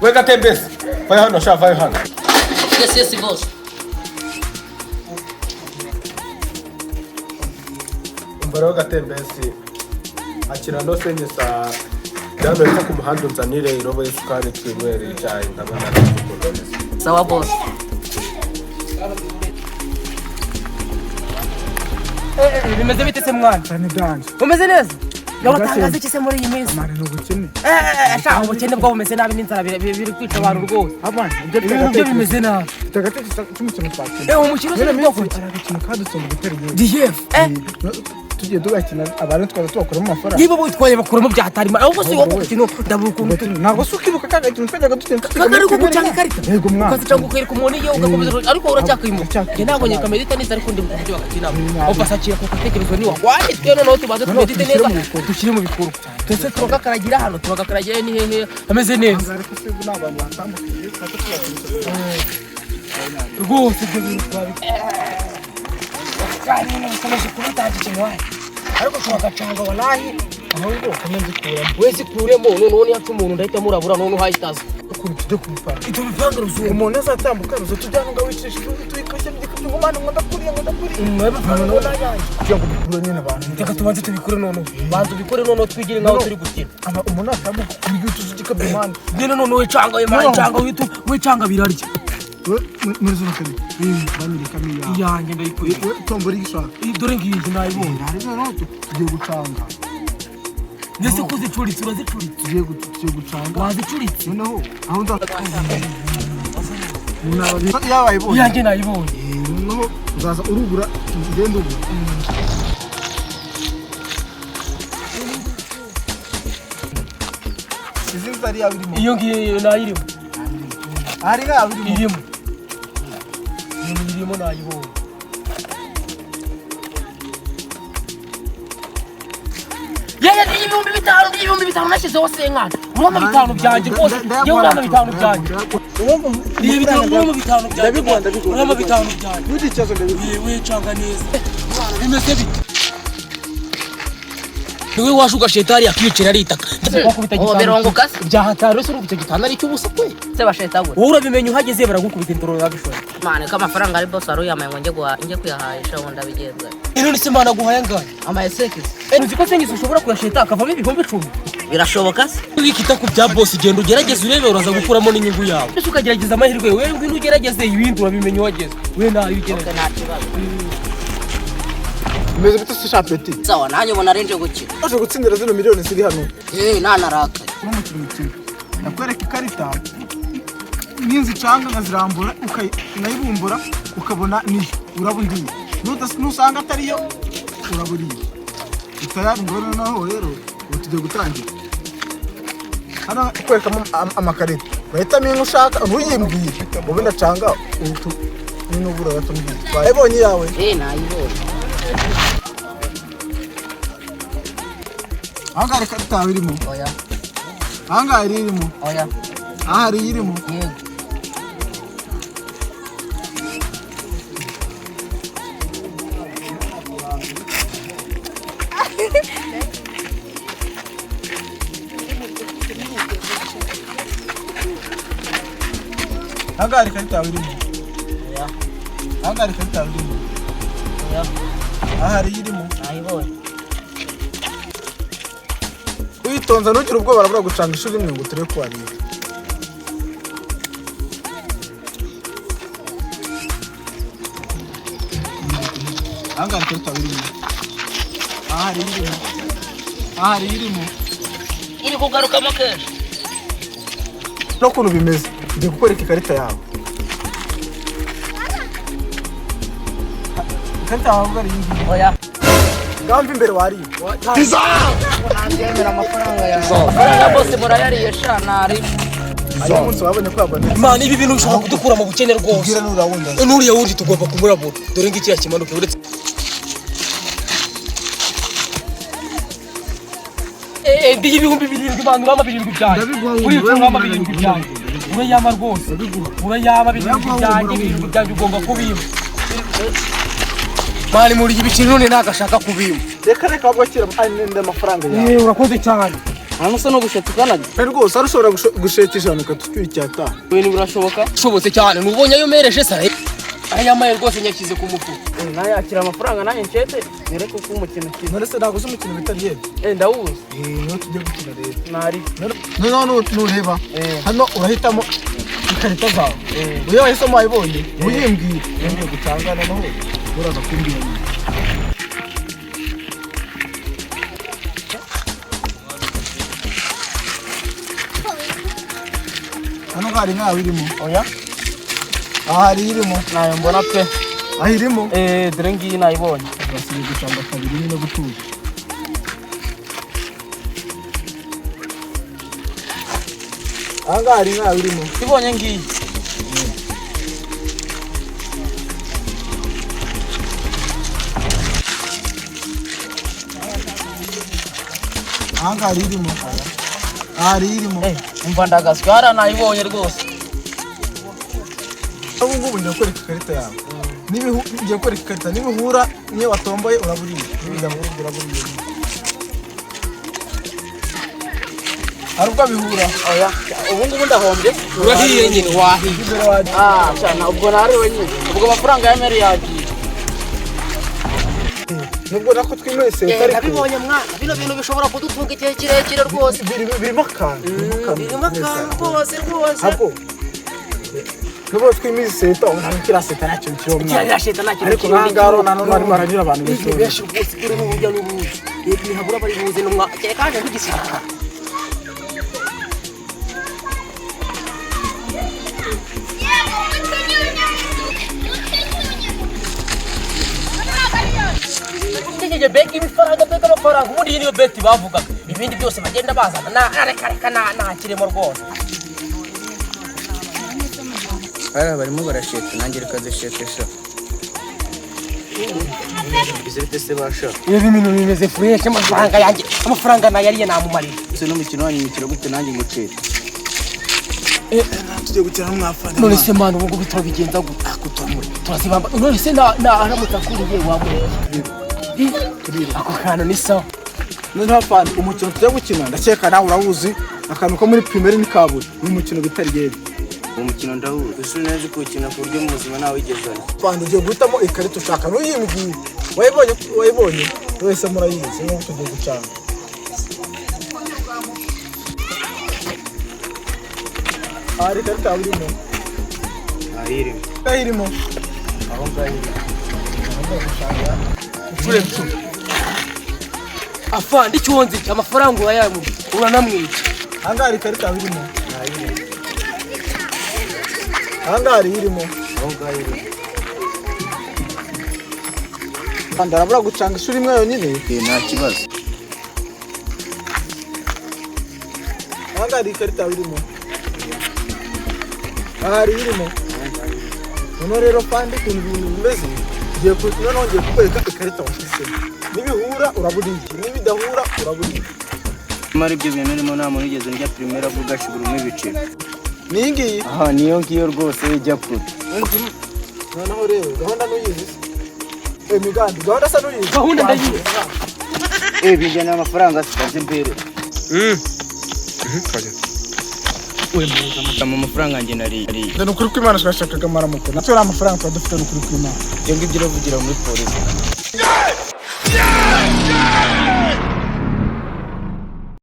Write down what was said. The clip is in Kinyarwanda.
Weka tembesi. Vai hano sha vai hano. Yes boss. Mbaro gatembesi. Akira no senyesa. Dano yita ku muhanda unzanire irobo y'isukari twinywere icyayi ndabona ari. Sawa boss. Bimeze bite se mwana? Cyane danje. Umeze neza? Uratangaza iki se muri iyi minsi? Amara n'ubukene. Sha ubukene bwo bumeze nabi n'inzara biri kwica abantu rwose. Abana Ibyo bimeze nabi. Tagatete cy'umukino twakina. Umukino se bwoko ki? Aragikina kadutse mu gutera igihe. DF. Tugiye dugakina abantu twaza tubakuramo amafaranga. Niba bitwaye bakuramo byatarima. Ahubwo si wowe ukino ndabukuntu. Ntabwo sukibuka kagakina twajyaga dutenda. Kagari ko gucanga ikarita. Yego mwana. Ukazica ngukwereka umuntu iyo ugakomeza ariko uracyakwimuka. Nge nabonye kamerita neza ariko ndi mukujya bakina. Ufasakira ko katekerezo ni wagwani twe no tubaze tumedite neza. Dushyire mu bikorwa. Twese turagakaragira hano turagakaragira ni hehe ameze neza. Ariko se n'abantu batambukiye Rwose ibyo bintu twabi. Kandi n'ukomeje kubitaje cyane. Ariko turagacanga wallahi ahubwo ukomeze kuramo. Wese kuremo none yacu umuntu ndahita murabura none uhayitaza. Ukurikije kumupanga. Ito bivanga ruzuye. Umuntu azatambuka ruzo tujyana ngo wicishe tuyikashye n'igikabyo ngo mwana ngo ndakuriye. Mwebivanga none yanjye. Kugira ngo dukure nyine abantu. Reka tubanze tubikore none. Banze ubikore none twigire nkaho turi gukina. Umuntu atambuka kurya utuzi igikabyo mwana. Dene none wecanga canga witu wecanga birarya. Muri zino kabiri. Banyiri kamiya. Yanjye ndayikuye. Tombora igishaka. Dore ngiye nayibonye. Hari no tugiye gucanga. Nese kuzicuritse urazicuritse. Tugiye gucanga. Wazicuritse. Noneho aho nda yabayibonye. Yanjye nayibonye. Noneho uzaza urugura ngende ubu. Izi zari yabirimo. Iyo ngiye nayirimo. Ari yabirimo. Irimo. Irimo nayibonye. Yaya ibihumbi bitanu nashyizeho senkana. Urama bitanu byanjye rwose. Yewe urama bitanu byanjye. Ni bitanu byanjye. Urama bitanu byanjye. Nudi cyazo ndabivuye. Wecanga neza. Bimeze bite? Niwe washuka shetari yakiyicira ari itaka. Oh berongo kasi. Byahatari se urubita gitana ari cy'ubusa kwe. Se bashetagura. Wowe urabimenya uhageze baragukubita indoro yabishora. Mane ko amafaranga ari boss ari yamaye ngo njye kuyahahisha wonda bigenza. Ino ni simana guhaya ngani. Ama eseke. Uzi ko sengizo ushobora kuyasheta akavamo ibihumbi 10. Birashoboka se? Wikita ku bya boss genda ugerageze urebe uraza gukuramo n'inyungu yawe. Ese ukagerageza amahirwe wewe ngwino ugerageze ibindi urabimenya uhageze. We nayo ugerageze. Nta kibazo. Meze bite se chapeti. Sawa nanjye ubona arenje gukira. Aje gutsindira zino miliyoni ziri hano. Nanaraka. N'umukino. Nakwereka ikarita. Ninzi canga ngazirambura ukayibumbura ukabona ni urabundiye. Nusanga atariyo uraburiye. Itayari ngoro naho rero tugiye gutangira. Hano kwereka amakarita. Bahita minga ushaka ntuyimbwiye. Ubu ndacanga utu n'ubura batumbwiye. Bayibonye yawe. Nayibonye. Anga ikarita irimo. Oya. Anga irimo. Oya. Aha irimo. Yego. Anga ikarita irimo. Oya. Anga ikarita irimo. Oya. Aha irimo. Nayibonye. Witonza ntugira ubwoba barabura gucanga ishuri imwe ngo turebe ko ariye. Anga ikarita irimo. Aha irimo. Aha irimo. Iri kugarukamo kenshi. No kuntu bimeze. Ngiye gukwereka ikarita yawe. Ikarita yawe bari iyi. Oya. Ngamva imbere wariye. Nanjyemera amafaranga yawe. Amafaranga bose murayariye shanari. Ayo munsi wabonye ko yabonye. Imana ibi bintu bishobora kudukura mu bukene rwose. Gira n'urawunda. Nuriya wundi tugomba kumurabura. Dore ngiki yakimanuka uretse. Ndi ibihumbi 7 abantu bama 7 byanjye. Uri kumama 7 byanjye. Ube yama rwose. Ube yama 7 byanjye 7 byanjye ugomba kubima. Mali muri ibiciro none nagashaka kubima. Reka gwakira nende amafaranga yawe. Urakoze cyane. hano se no gushetukana rwose arashobora gushetisha ukatutwira icyata ibintu birashoboka shobotse cyane nubonye ayo mereje sare aya maye rwose nyakize ku mufu nayakira amafaranga nanjye ncete nereko ko umukino kiza none se naguze umukino bitari yebe ndawuzi no tujye gukina rero nari none nureba hano urahitamo ikarita zawe uyo wahisemo wayibonye uyimbwira ngiye gutangana naho uraza kumbwira hano hari nkawe irimo oya ahari irimo nayo mbona pe ahirimo dore ngiyi nayibonye basigaye gutanga kabiri no gutuza aha hari nkawe irimo ibonye ngiyi aha hari irimo ahari irimo umva ndagaswe hariya nayibonye rwose ubu ngubu ngiye kwereka ikarita yawe ngiye kwereka ikarita nibihura niyo watomboye uraburiye nibidahura uraburiye hari ubwo bihura oya ubu ngubu ndahombye urahiye nyine wahiye cyane ubwo nariwe nyine ubwo amafaranga ya mere yagiye nubwo nako twimese nabibonye mwana bino bintu bishobora kudutunga igihe kirekire rwose birimo akantu birimo akantu rwose ntabwo nubwo twimese kiriya seta ntacyo kibaho ariko nk'ahangaha nanone harimo haranyura abantu benshi rwose kuri n'urujya n'uruza ntihabura bari buze n'umwa kandi nk'igisirikare Ngeje beki ibifaranga beka amafaranga ubundi niyo beti bavugaga ibindi byose bagenda bazana na kiremo rwose barimo barasheta nanjye reka zishekesha bizirite se basha ibi bintu bimeze fresh amafaranga yanjye amafaranga nayariye namumarira se n'umukino wanyu mukira gute nanjye ngucete tujye gukina n'umwafana none se mwana ubu bitaro bigenza gute turazibamba none se na aramutse akuriye wamureba ako kantu ni sawa none hafana umukino tujya gukina ndakeka nawe urawuzi akantu ko muri primaire ni kaburi ni umukino bitari yebe umukino ndawuzi usu neza kuwukina ku buryo mu buzima nawe wigezanye Fanda ugiye guhitamo ikarita ushaka ntuyimbwire wayibonye wese murayizi n'ubu tugiye gucana hari ikarita yawe irimo irimo aho ngaho irimo afande icyonzi amafaranga urayamu uranamwica ahangaha hari ikarita yawe irimo ahangaha hari irimo kandi arabura gucanga ishuri imwe yonyine nta kibazo ahangaha hari ikarita yawe irimo aha hari irimo noneho rero kandi ukuntu ibintu bimeze noneho ngiye kukwereka ikarita washyizemo nibihura urabura iki nibidahura urabura iki mara ibyo bintu urimo nta muntu wigeze ndya primaire avuga ashiguramo ibiciro niyi ngiyi aha niyo ngiyo rwose ijya kure noneho rero gahunda n'uyizi migambi gahunda asa n'uyizi gahunda ndayizi bijyana amafaranga zikaze imbere mu mafaranga njye nariye ni ukuri kw'Imana twashakaga amaramuko natwe ari amafaranga tuba dufite ni ukuri kw'Imana ibyo ngibyo uravugira muri polisi